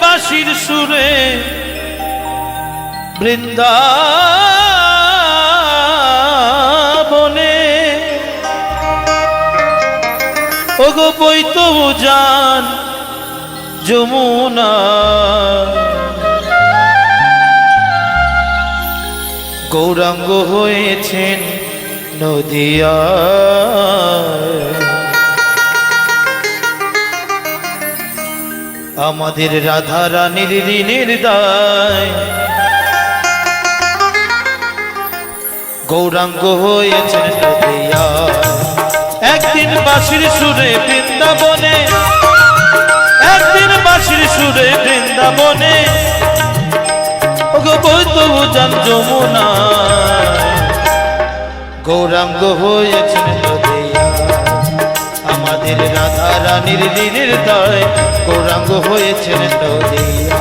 বাঁশির সুরে বৃন্দাবনে ওগো বইত উজান যমুনা গৌরাঙ্গ হয়েছেন নদিয়া আমাদের রাধা রানীর ঋণের দায় গৌরাঙ্গ হয়েছেন নদিয়া একদিন বাঁশির সুরে বৃন্দাবনে একদিন বাঁশির সুরে বৃন্দাবনে ওগো বইত উজান যমুনা গৌরাঙ্গ হয়েছেন নদিয়া আমাদের রাধা রানীর ঋণের দায় গৌরাঙ্গ হয়েছেন নদিয়া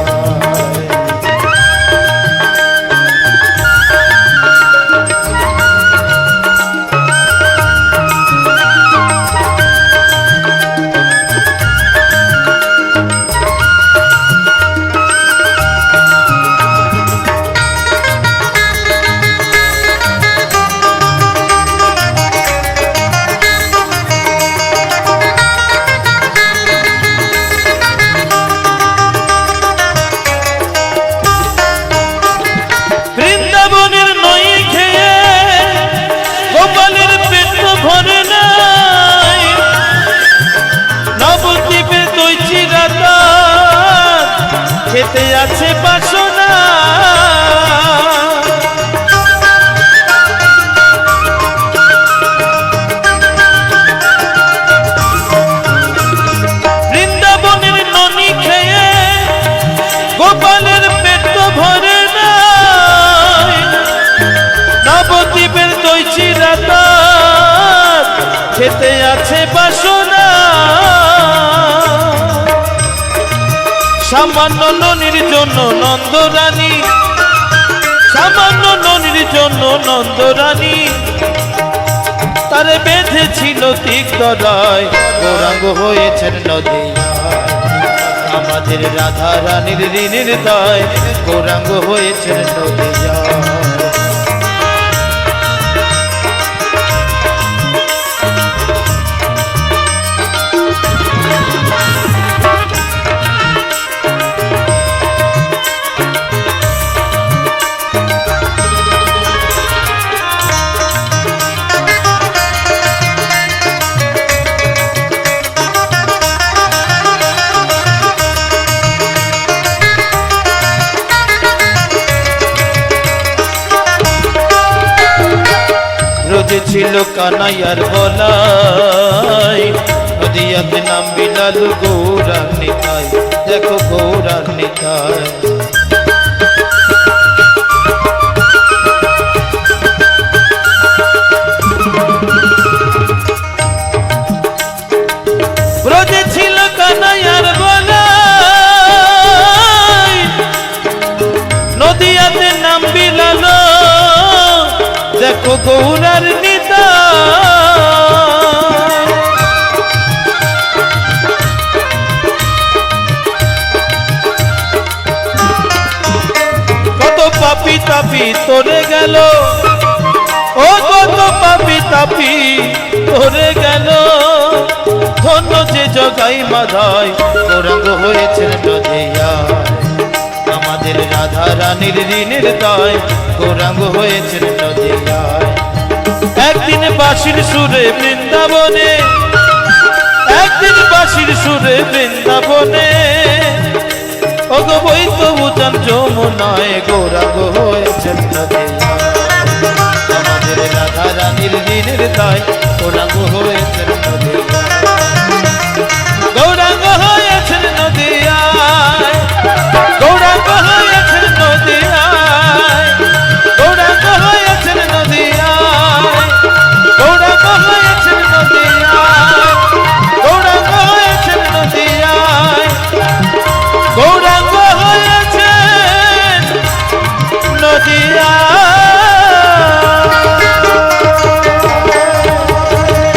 খেতে আছে বাসনা বৃন্দাবনের ননি খেয়ে গোপালের পেট ভরে না নবদ্বীপের দই চিরাটা খেতে আছে বাসনা সামান্য ননির জন্য নন্দরানী সামান্য ননির জন্য নন্দরানী তারে বেঁধেছিল তিক্তরায় গৌরাঙ্গ হয়েছেন নদিয়া আমাদের রাধা রানীর ঋণের দায় গৌরাঙ্গ হয়েছেন নদিয়া ছিল কানাইয়ার বলাই নদিয়াতে নাম বিলাল গৌরার নিতাই দেখো গৌরার নিতাই ব্রজে ছিল কানাইয়ার বলাই নদিয়াতে নাম বিলাল দেখো গৌরার পাপি তাপি তোরে গেল ও কত পাপি তাপি তোরে গেল ধন্য যে জগাই মাধাই গৌরাঙ্গ হয়েছেন নদিয়া আমাদের রাধা রানীর ঋণের দায় গৌরাঙ্গ হয়েছেন নদিয়া একদিন বাঁশির সুরে বৃন্দাবনে একদিন বাঁশির সুরে বৃন্দাবনে ওগো বইত উজান যমুনায় গৌরাঙ্গ হয়েছেন নদিয়া আমাদের রাধা রানীর ঋণের দায় গৌরাঙ্গ হয়েছেন নদিয়া